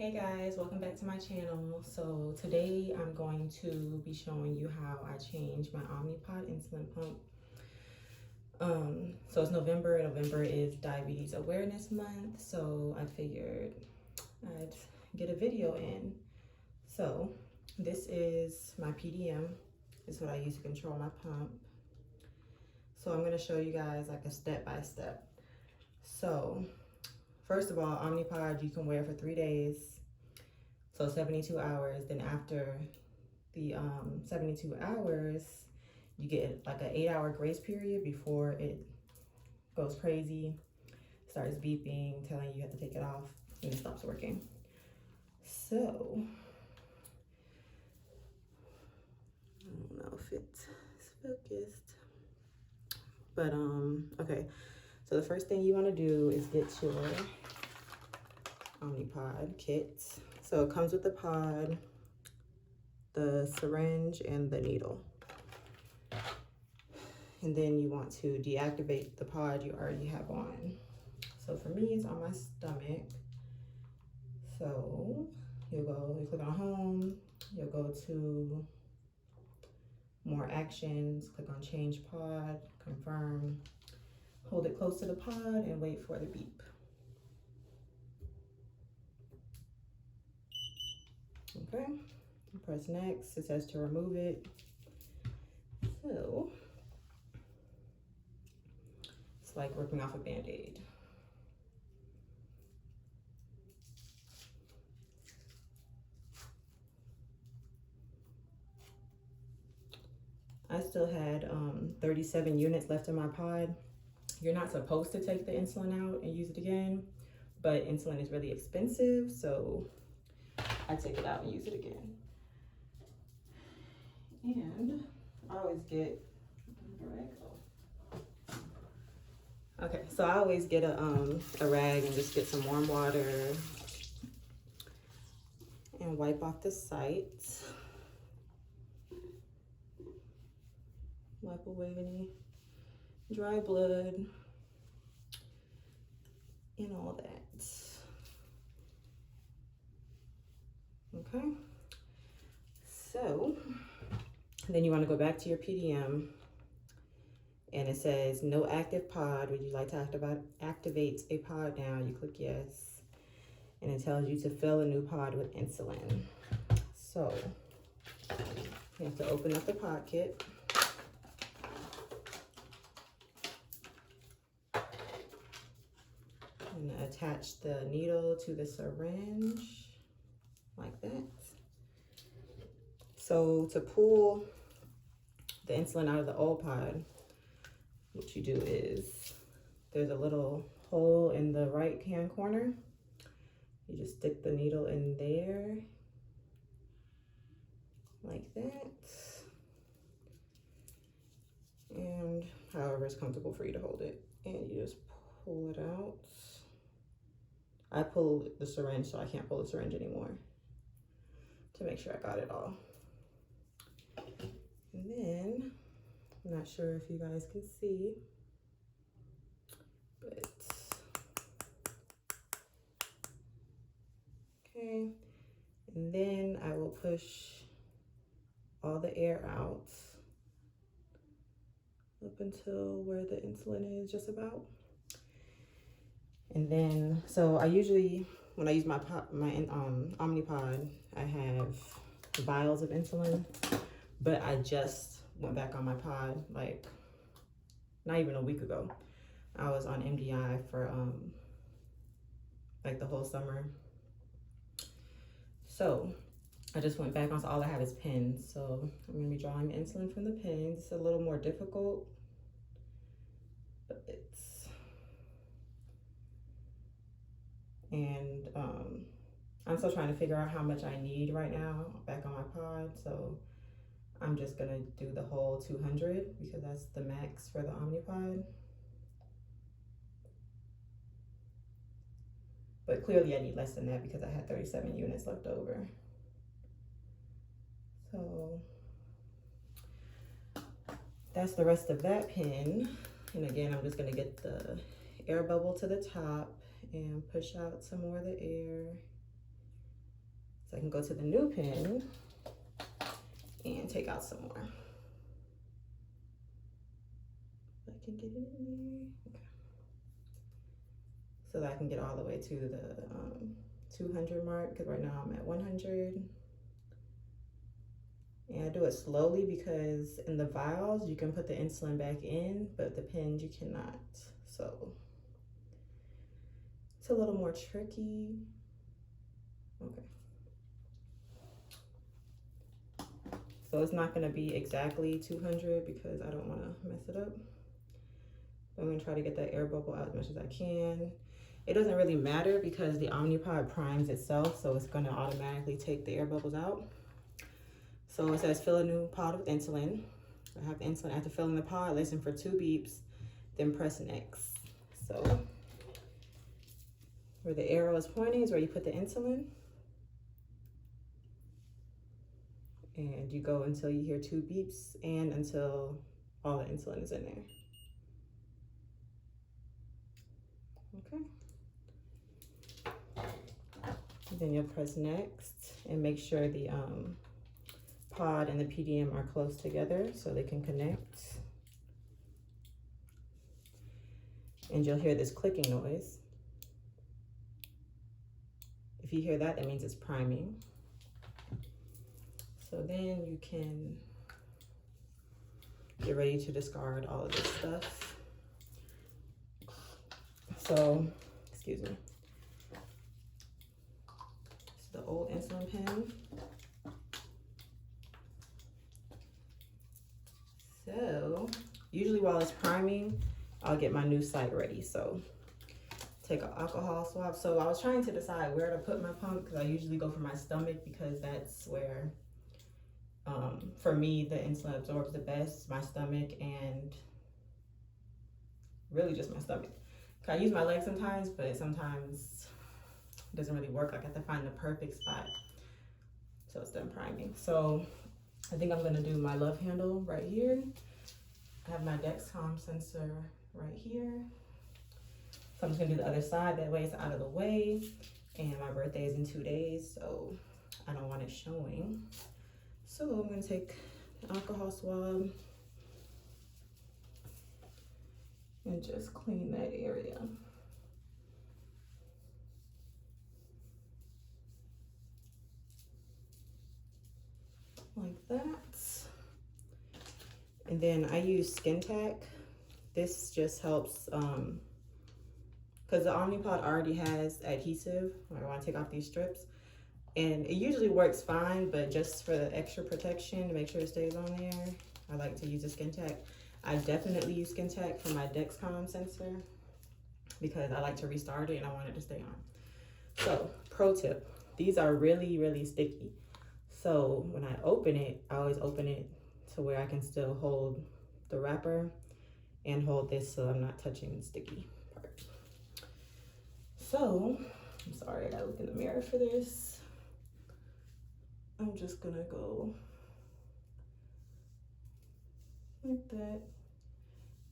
Hey guys, welcome back to my channel. So today I'm going to be showing you how I changed my Omnipod insulin pump. So it's November. November is Diabetes Awareness Month, so I figured I'd get a video in. So this is my PDM. This is what I use to control my pump. So I'm going to show you guys like a step-by-step. So first of all, Omnipod you can wear for 3 days. So 72 hours, then after the 72 hours, you get like an 8-hour grace period before it goes crazy, starts beeping, telling you have to take it off, and it stops working. So, I don't know if it's focused, but okay. So the first thing you wanna do is get your Omnipod kit. So it comes with the pod, the syringe, and the needle. And then you want to deactivate the pod you already have on. So for me, it's on my stomach. So you click on home, you'll go to more actions, click on change pod, confirm, hold it close to the pod and wait for the beep. Okay, press next, it says to remove it. So it's like ripping off a Band-Aid. I still had 37 units left in my pod. You're not supposed to take the insulin out and use it again, but insulin is really expensive, so I take it out and use it again. And I always get, okay, so I always get a rag and just get some warm water and wipe off the sites. Wipe away any dry blood and all that. Okay, so then you want to go back to your PDM and it says no active pod. Would you like to activate a pod now? You click yes, and it tells you to fill a new pod with insulin. So you have to open up the pod kit. And attach the needle to the syringe like that. So to pull the insulin out of the old pod, what you do is there's a little hole in the right hand corner. You just stick the needle in there like that, and however it's comfortable for you to hold it, and you just pull it out. I pull the syringe, so I can't pull the syringe anymore, to make sure I got it all. And then, I'm not sure if you guys can see, but, okay. And then I will push all the air out up until where the insulin is, just about. And then, so I usually, when I use my Omnipod, I have vials of insulin, but I just went back on my pod, like, not even a week ago. I was on MDI for like the whole summer. So I just went back on, so all I have is pens. So I'm gonna be drawing the insulin from the pens. It's a little more difficult, but it's, and I'm still trying to figure out how much I need right now back on my pod. So I'm just gonna do the whole 200 because that's the max for the Omnipod. But clearly I need less than that because I had 37 units left over. So that's the rest of that pen. And again, I'm just gonna get the air bubble to the top and push out some more of the air. can go to the new pen and take out some more. I can get it in there. Okay. So that I can get all the way to the 200 mark, because right now I'm at 100. And I do it slowly because in the vials you can put the insulin back in, but the pens you cannot. So it's a little more tricky. Okay. So it's not gonna be exactly 200 because I don't wanna mess it up. I'm gonna try to get that air bubble out as much as I can. It doesn't really matter because the Omnipod primes itself, so it's gonna automatically take the air bubbles out. So it says fill a new pod with insulin. I have the insulin. After filling the pod, listen for 2 beeps, then press next. So where the arrow is pointing is where you put the insulin. And you go until you hear 2 beeps and until all the insulin is in there. Okay. And then you'll press next and make sure the pod and the PDM are close together so they can connect. And you'll hear this clicking noise. If you hear that, that means it's priming. So then you can get ready to discard all of this stuff. So, excuse me. This is the old insulin pen. So, usually while it's priming, I'll get my new site ready. So, take an alcohol swab. So, I was trying to decide where to put my pump because I usually go for my stomach because that's where, for me, the insulin absorbs the best, my stomach and really just my stomach. I use my legs sometimes, but sometimes it doesn't really work. Like I have to find the perfect spot so it's done priming. So I think I'm gonna do my love handle right here. I have my Dexcom sensor right here. So I'm just gonna do the other side, that way it's out of the way. And my birthday is in 2 days, so I don't want it showing. So I'm gonna take the alcohol swab and just clean that area. Like that. And then I use Skin Tack. This just helps, because the Omnipod already has adhesive. I want to take off these strips. And it usually works fine, but just for the extra protection to make sure it stays on there, I like to use the Skin Tack. I definitely use Skin Tack for my Dexcom sensor because I like to restart it and I want it to stay on. So, pro tip, these are really, really sticky. So when I open it, I always open it to where I can still hold the wrapper and hold this so I'm not touching the sticky part. So, I'm sorry, I gotta look in the mirror for this. I'm just gonna go like that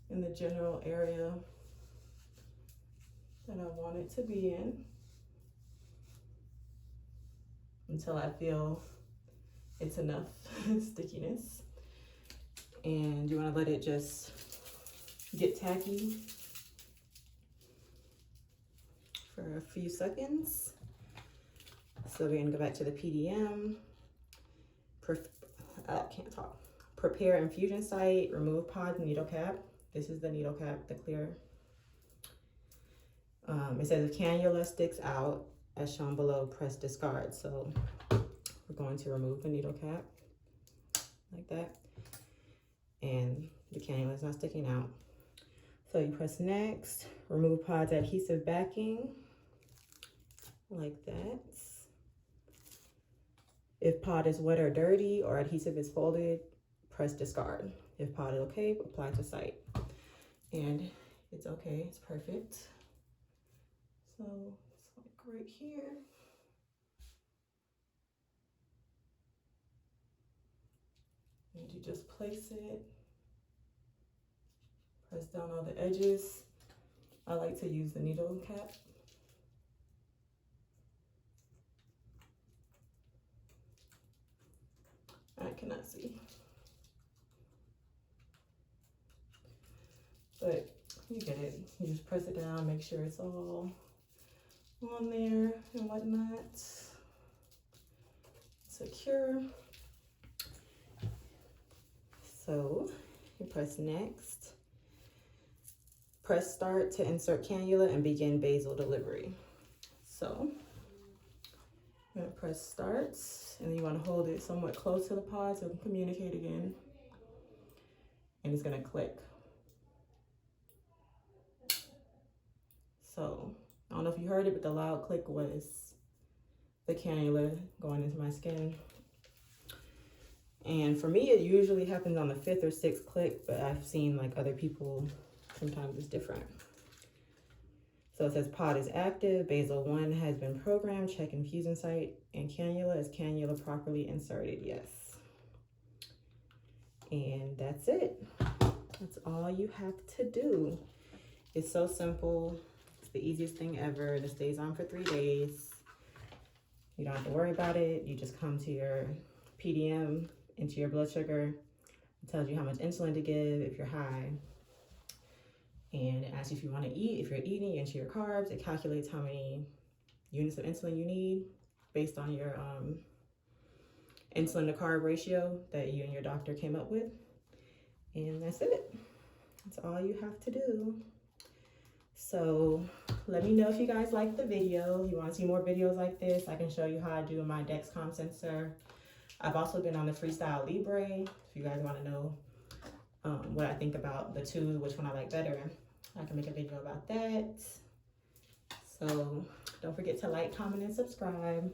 in the general area that I want it to be in until I feel it's enough stickiness. And you want to let it just get tacky for a few seconds. So we're gonna go back to the PDM. I can't talk. Prepare infusion site, remove pod needle cap. This is the needle cap, the clear. It says the cannula sticks out as shown below, press discard. So we're going to remove the needle cap like that. And the cannula is not sticking out. So you press next, remove pod's adhesive backing like that. If pod is wet or dirty or adhesive is folded, press discard. If pod is okay, apply to site. And it's okay, it's perfect. So it's like right here. And you just place it, press down all the edges. I like to use the needle cap. cannot see. But you get it. You just press it down, make sure it's all on there and whatnot. Secure. So you press next. Press start to insert cannula and begin basal delivery. So I'm gonna press start, and then you wanna hold it somewhat close to the pod so it can communicate again. And it's gonna click. So I don't know if you heard it, but the loud click was the cannula going into my skin. And for me, it usually happens on the 5th or 6th click, but I've seen like other people, sometimes it's different. So it says pod is active, basal 1 has been programmed, check infusion site, and cannula is cannula properly inserted, yes. And that's it. That's all you have to do. It's so simple. It's the easiest thing ever. It stays on for 3 days. You don't have to worry about it. You just come to your PDM, into your blood sugar. It tells you how much insulin to give if you're high. And it asks you if you want to eat. If you're eating, you enter your carbs. It calculates how many units of insulin you need based on your insulin to carb ratio that you and your doctor came up with. And that's it. That's all you have to do. So let me know if you guys like the video. If you want to see more videos like this, I can show you how I do my Dexcom sensor. I've also been on the Freestyle Libre. If you guys want to know what I think about the two, which one I like better, I can make a video about that. So don't forget to like, comment, and subscribe.